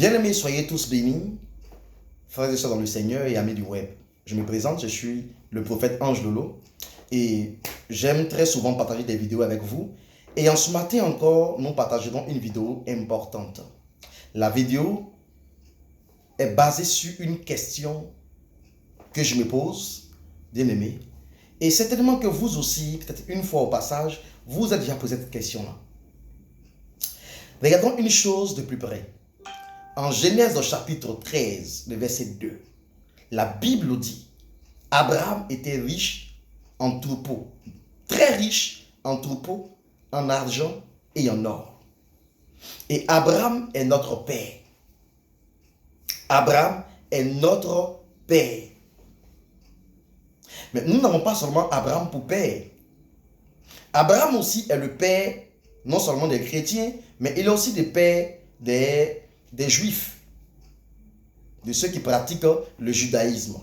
Bien-aimés, soyez tous bénis, frères et sœurs dans le Seigneur et amis du web. Je me présente, je suis le prophète Ange Lolo et j'aime très souvent partager des vidéos avec vous. Et en ce matin encore, nous partagerons une vidéo importante. La vidéo est basée sur une question que je me pose, bien-aimés. Et certainement que vous aussi, peut-être une fois au passage, vous avez déjà posé cette question-là. Regardons une chose de plus près. En Genèse au chapitre 13, le verset 2, la Bible dit, Abraham était riche en troupeaux, très riche en troupeaux, en argent et en or. Et Abraham est notre Père. Abraham est notre Père. Mais nous n'avons pas seulement Abraham pour Père. Abraham aussi est le Père, non seulement des chrétiens, mais il est aussi le Père des Juifs, de ceux qui pratiquent le judaïsme.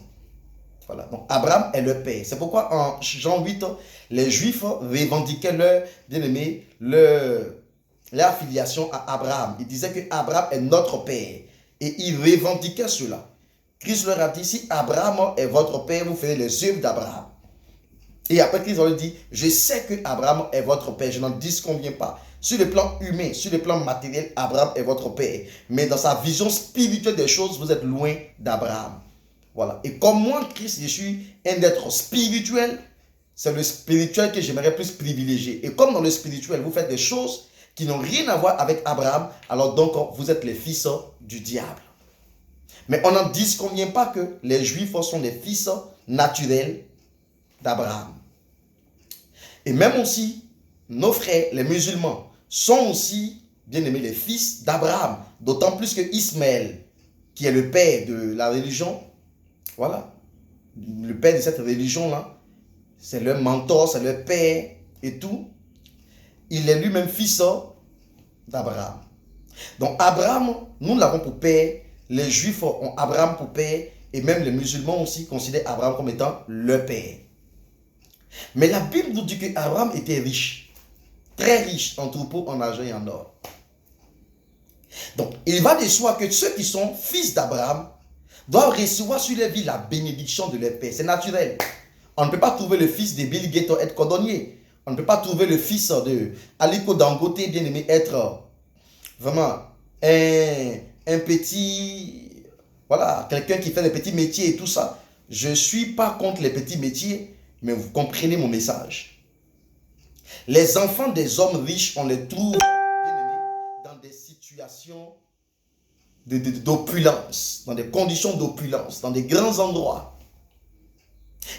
Voilà. Donc Abraham est le Père. C'est pourquoi en Jean 8, les Juifs revendiquaient leur bien-aimé, leur affiliation à Abraham. Ils disaient que Abraham est notre Père. Et ils revendiquaient cela. Christ leur a dit, si Abraham est votre Père, vous ferez les œuvres d'Abraham. Et après Christ leur dit, je sais que Abraham est votre Père, je n'en disconviens pas. Sur le plan humain, sur le plan matériel, Abraham est votre Père. Mais dans sa vision spirituelle des choses, vous êtes loin d'Abraham. Voilà. Et comme moi, Christ, je suis un être spirituel, c'est le spirituel que j'aimerais plus privilégier. Et comme dans le spirituel, vous faites des choses qui n'ont rien à voir avec Abraham, alors donc vous êtes les fils du diable. Mais on n'en disconvient pas que les Juifs sont les fils naturels d'Abraham. Et même aussi, nos frères, les musulmans, sont aussi, bien aimés, les fils d'Abraham. D'autant plus que Ismaël, qui est le père de la religion, voilà, le père de cette religion-là, c'est le mentor, c'est le père et tout. Il est lui-même fils d'Abraham. Donc Abraham, nous l'avons pour père, les Juifs ont Abraham pour père, et même les musulmans aussi considèrent Abraham comme étant le père. Mais la Bible nous dit qu'Abraham était riche, très riche en troupeaux, en argent et en or. Donc, il va de soi que ceux qui sont fils d'Abraham doivent recevoir sur leur vie la bénédiction de leur père. C'est naturel. On ne peut pas trouver le fils de Bill Gates être cordonnier. On ne peut pas trouver le fils de Aliko Dangote, bien aimé, être vraiment un petit, voilà, quelqu'un qui fait des petits métiers et tout ça. Je ne suis pas contre les petits métiers, mais vous comprenez mon message. Les enfants des hommes riches, on les trouve, bien aimés, dans des situations d'opulence, dans des conditions d'opulence, dans des grands endroits.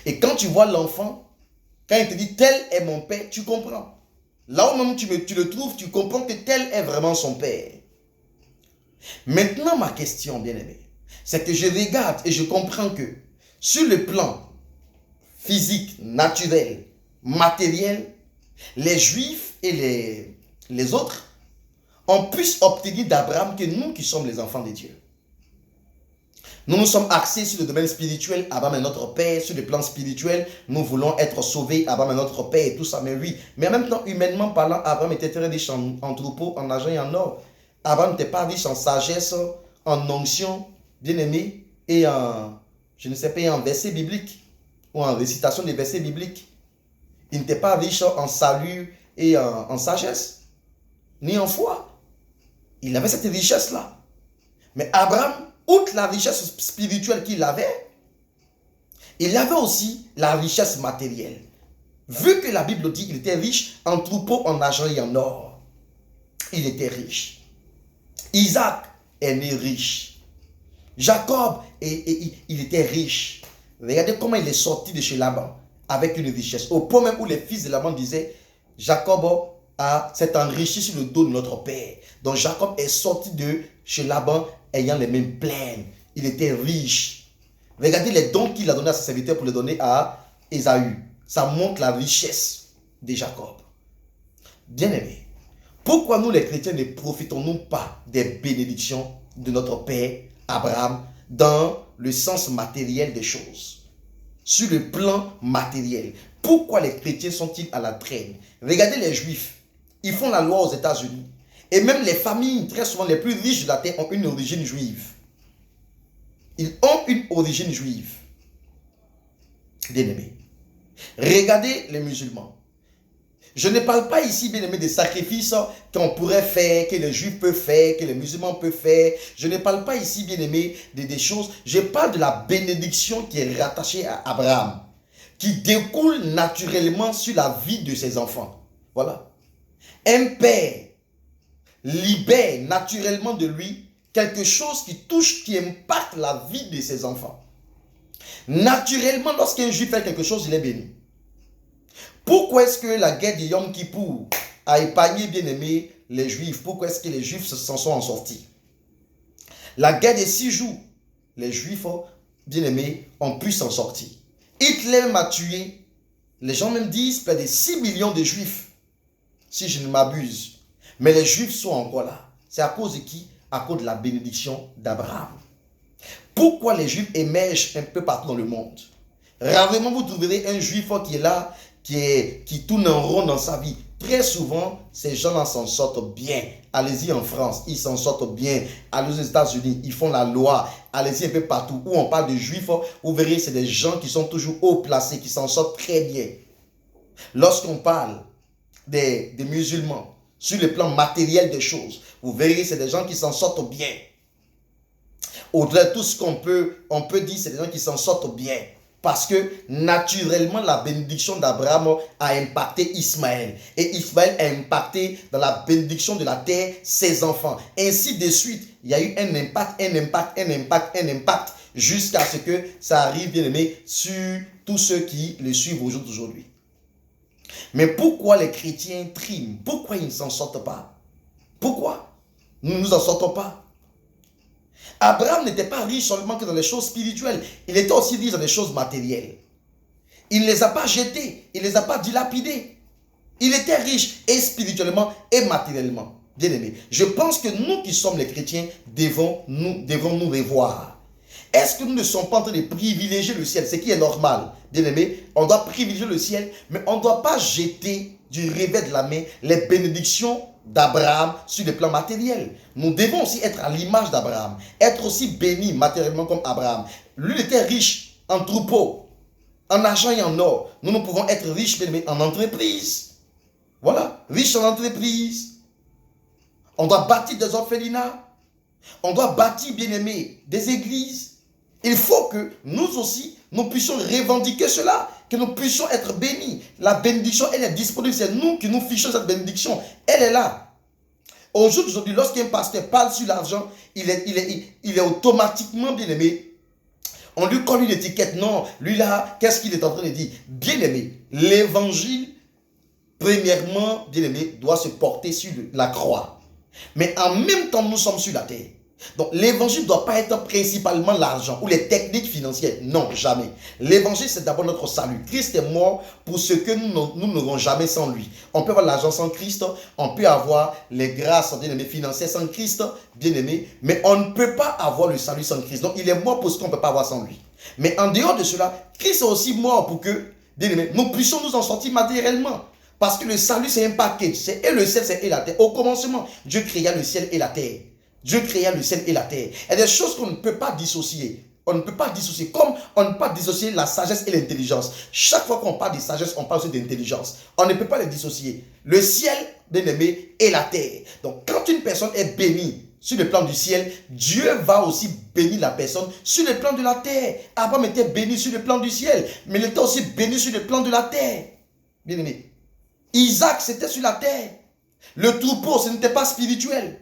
Et quand tu vois l'enfant, quand il te dit tel est mon père, tu comprends. Là où même tu le trouves, tu comprends que tel est vraiment son père. Maintenant, ma question, bien-aimé, c'est que je regarde et je comprends que sur le plan physique, naturel, matériel, les Juifs et les autres ont plus obtenu d'Abraham que nous qui sommes les enfants de Dieu. Nous nous sommes axés sur le domaine spirituel, Abraham est notre Père, sur le plan spirituel, nous voulons être sauvés, Abraham est notre Père et tout ça, mais oui. Mais en même temps, humainement parlant, Abraham était très riche en troupeaux, en argent et en or. Abraham n'était pas riche en sagesse, en onction, bien-aimé, et en, je ne sais pas, en versets bibliques, ou en récitation des versets bibliques. Il n'était pas riche en salut et en sagesse, ni en foi. Il avait cette richesse-là. Mais Abraham, outre la richesse spirituelle qu'il avait, il avait aussi la richesse matérielle. Vu que la Bible dit qu'il était riche en troupeaux, en argent et en or. Il était riche. Isaac est né riche. Jacob, il était riche. Regardez comment il est sorti de chez Laban avec une richesse. Au point même où les fils de Laban disaient, Jacob s'est enrichi sur le dos de notre père. Donc Jacob est sorti de chez Laban ayant les mains pleines. Il était riche. Regardez les dons qu'il a donnés à ses serviteurs pour les donner à Ésaü. Ça montre la richesse de Jacob. Bien-aimés, pourquoi nous les chrétiens ne profitons-nous pas des bénédictions de notre père Abraham dans le sens matériel des choses? Sur le plan matériel, pourquoi les chrétiens sont-ils à la traîne? Regardez les Juifs, ils font la loi aux États-Unis. Et même les familles, très souvent les plus riches de la terre, ont une origine juive. Ils ont une origine juive. Bien-aimés, regardez les musulmans. Je ne parle pas ici, bien aimé, des sacrifices qu'on pourrait faire, que les juifs peuvent faire, que les musulmans peuvent faire. Je ne parle pas ici, bien aimé, des choses. Je parle de la bénédiction qui est rattachée à Abraham, qui découle naturellement sur la vie de ses enfants. Voilà. Un père libère naturellement de lui quelque chose qui touche, qui impacte la vie de ses enfants. Naturellement, lorsqu'un juif fait quelque chose, il est béni. Pourquoi est-ce que la guerre de Yom Kippour a épargné, bien aimé, les Juifs? Pourquoi est-ce que les Juifs s'en sont en sortis? La guerre des 6 jours, les Juifs, bien aimés, ont pu s'en sortir. Hitler m'a tué, les gens même disent, près de 6 millions de Juifs, si je ne m'abuse. Mais les Juifs sont encore là. C'est à cause de qui? À cause de la bénédiction d'Abraham. Pourquoi les Juifs émergent un peu partout dans le monde? Rarement vous trouverez un Juif qui est là, qui tourne en rond dans sa vie. Très souvent, ces gens-là s'en sortent bien. Allez-y en France, ils s'en sortent bien. Allez aux États-Unis, ils font la loi. Allez-y un peu partout. Où on parle de Juifs, vous verrez, c'est des gens qui sont toujours haut placés, qui s'en sortent très bien. Lorsqu'on parle des musulmans, sur le plan matériel des choses, vous verrez, c'est des gens qui s'en sortent bien. Au-delà de tout ce qu'on peut dire, c'est des gens qui s'en sortent bien. Parce que naturellement, la bénédiction d'Abraham a impacté Ismaël. Et Ismaël a impacté dans la bénédiction de la terre ses enfants. Ainsi de suite, il y a eu un impact, jusqu'à ce que ça arrive, bien aimé, sur tous ceux qui le suivent aujourd'hui. Mais pourquoi les chrétiens triment? Pourquoi ils ne s'en sortent pas? Pourquoi nous ne nous en sortons pas? Abraham n'était pas riche seulement que dans les choses spirituelles. Il était aussi riche dans les choses matérielles. Il ne les a pas jetés. Il ne les a pas dilapidés. Il était riche et spirituellement et matériellement. Bien aimé, je pense que nous qui sommes les chrétiens devons nous revoir. Est-ce que nous ne sommes pas en train de privilégier le ciel? Ce qui est normal. Bien aimé, on doit privilégier le ciel, mais on ne doit pas jeter du revers de la main les bénédictions d'Abraham sur le plan matériel. Nous devons aussi être à l'image d'Abraham, être aussi bénis matériellement comme Abraham. Lui était riche en troupeaux, en argent et en or. Nous pouvons être riches en entreprise. Voilà, riches en entreprise. On doit bâtir des orphelinats. On doit bâtir, bien aimé, des églises. Il faut que nous aussi, nous puissions revendiquer cela, que nous puissions être bénis. La bénédiction, elle est disponible. C'est nous qui nous fichons cette bénédiction. Elle est là. Aujourd'hui, lorsqu'un pasteur parle sur l'argent, il est automatiquement, bien aimé, on lui colle une étiquette. Non, lui là, qu'est-ce qu'il est en train de dire? Bien aimé, l'évangile, premièrement, bien aimé, doit se porter sur la croix. Mais en même temps, nous sommes sur la terre. Donc, l'évangile ne doit pas être principalement l'argent ou les techniques financières. Non, jamais. L'évangile, c'est d'abord notre salut. Christ est mort pour ce que nous n'aurons jamais sans lui. On peut avoir l'argent sans Christ. On peut avoir les grâces, bien aimé, financières sans Christ, bien aimé. Mais on ne peut pas avoir le salut sans Christ. Donc, il est mort pour ce qu'on ne peut pas avoir sans lui. Mais en dehors de cela, Christ est aussi mort pour que, bien aimé, nous puissions nous en sortir matériellement. Parce que le salut, c'est un package. C'est et le ciel, c'est et la terre. Au commencement, Dieu créa le ciel et la terre. Dieu créa le ciel et la terre. Il y a des choses qu'on ne peut pas dissocier. On ne peut pas dissocier. Comme on ne peut pas dissocier la sagesse et l'intelligence. Chaque fois qu'on parle de sagesse, on parle aussi d'intelligence. On ne peut pas les dissocier. Le ciel, bien aimé, et la terre. Donc, quand une personne est bénie sur le plan du ciel, Dieu va aussi bénir la personne sur le plan de la terre. Abraham était béni sur le plan du ciel, mais il était aussi béni sur le plan de la terre. Bien aimé. Isaac, c'était sur la terre. Le troupeau, ce n'était pas spirituel.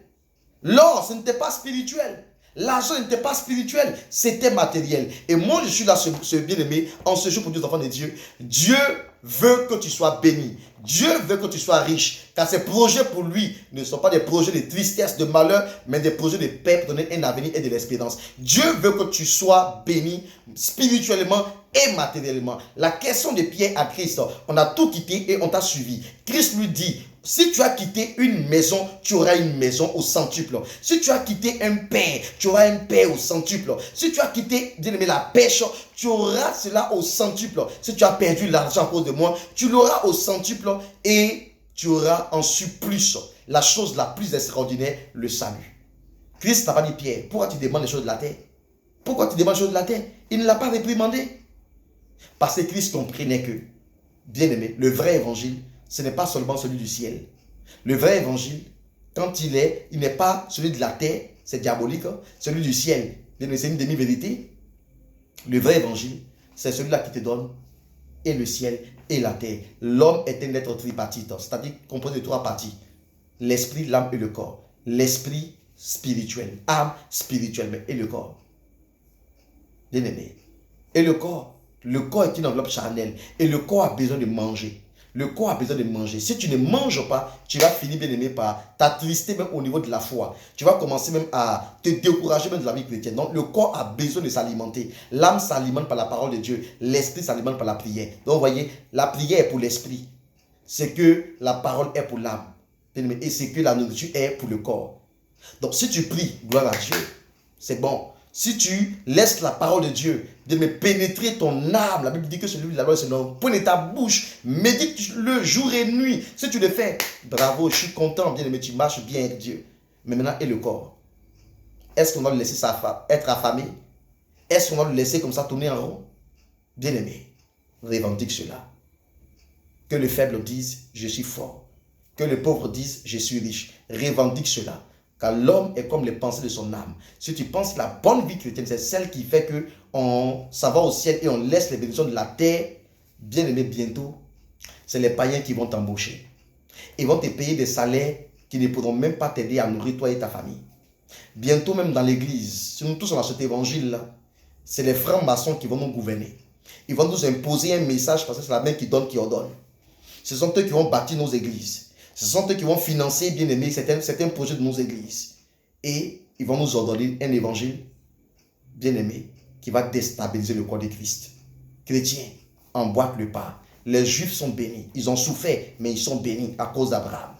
L'or, ce n'était pas spirituel. L'argent n'était pas spirituel, c'était matériel. Et moi, je suis là, ce bien-aimé, en ce jour pour Dieu, enfants de Dieu. Dieu veut que tu sois béni. Dieu veut que tu sois riche. Car ces projets pour lui ne sont pas des projets de tristesse, de malheur, mais des projets de paix pour donner un avenir et de l'espérance. Dieu veut que tu sois béni spirituellement et matériellement. La question de Pierre à Christ, on a tout quitté et on t'a suivi. Christ lui dit, si tu as quitté une maison, tu auras une maison au centuple. Si tu as quitté un père, tu auras un père au centuple. Si tu as quitté, bien-aimé, la pêche, tu auras cela au centuple. Si tu as perdu l'argent à cause de moi, tu l'auras au centuple et tu auras en surplus. la chose la plus extraordinaire, le salut. Christ n'a pas dit Pierre, pourquoi tu demandes les choses de la terre? Pourquoi tu demandes les choses de la terre? Il ne l'a pas réprimandé. Parce que Christ comprenait que, bien aimé, le vrai évangile, ce n'est pas seulement celui du ciel. Le vrai évangile, quand il n'est pas celui de la terre, c'est diabolique, hein? Celui du ciel, c'est une demi-vérité. Le vrai évangile, c'est celui-là qui te donne et le ciel et la terre. L'homme est un être tripartite, c'est-à-dire composé de 3 parties. L'esprit, l'âme et le corps. L'esprit spirituel, âme spirituelle et le corps. Bien aimé. Et le corps est une enveloppe charnelle et le corps a besoin de manger. Le corps a besoin de manger. Si tu ne manges pas, tu vas finir, bien aimé, par t'attrister même au niveau de la foi. Tu vas commencer même à te décourager même de la vie chrétienne. Donc, le corps a besoin de s'alimenter. L'âme s'alimente par la parole de Dieu. L'esprit s'alimente par la prière. Donc, vous voyez, la prière est pour l'esprit. C'est que la parole est pour l'âme. Et c'est que la nourriture est pour le corps. Donc, si tu pries, gloire à Dieu, c'est bon. Si tu laisses la parole de Dieu de me pénétrer ton âme, la Bible dit que celui de la loi, c'est le point de ta bouche, médite-le jour et nuit. Si tu le fais, bravo, je suis content, bien aimé, tu marches bien avec Dieu. Mais maintenant, et le corps? Est-ce qu'on va le laisser être affamé? Est-ce qu'on va le laisser comme ça tourner en rond? Bien aimé, revendique cela. Que le faible dise, je suis fort. Que le pauvre dise, je suis riche. Revendique cela. Car l'homme est comme les pensées de son âme. Si tu penses que la bonne vie chrétienne, c'est celle qui fait qu'on s'en va au ciel et on laisse les bénédictions de la terre, bien aimé, bientôt, c'est les païens qui vont t'embaucher. Ils vont te payer des salaires qui ne pourront même pas t'aider à nourrir toi et ta famille. Bientôt, même dans l'église, si nous tous on a cet évangile-là, c'est les francs-maçons qui vont nous gouverner. Ils vont nous imposer un message parce que c'est la main qui donne, qui ordonne. Ce sont eux qui vont bâtir nos églises. Ce sont eux qui vont financer, bien aimé, certains projets de nos églises. Et ils vont nous ordonner un évangile, bien aimé, qui va déstabiliser le corps de Christ. Chrétiens, emboîte le pas. Les Juifs sont bénis. Ils ont souffert, mais ils sont bénis à cause d'Abraham.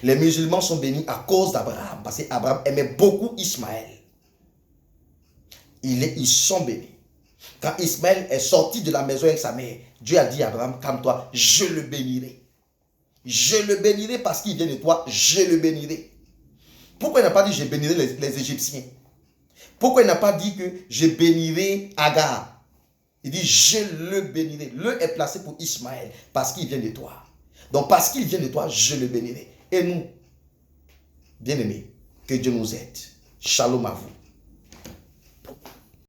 Les musulmans sont bénis à cause d'Abraham, parce qu'Abraham aimait beaucoup Ismaël. Ils sont bénis. Quand Ismaël est sorti de la maison avec sa mère, Dieu a dit à Abraham, calme-toi, je le bénirai. Je le bénirai parce qu'il vient de toi, je le bénirai. Pourquoi il n'a pas dit je bénirai les Égyptiens? Pourquoi il n'a pas dit que je bénirai Agar? Il dit je le bénirai. Le est placé pour Ismaël parce qu'il vient de toi. Donc parce qu'il vient de toi, je le bénirai. Et nous, bien-aimés, que Dieu nous aide. Shalom à vous.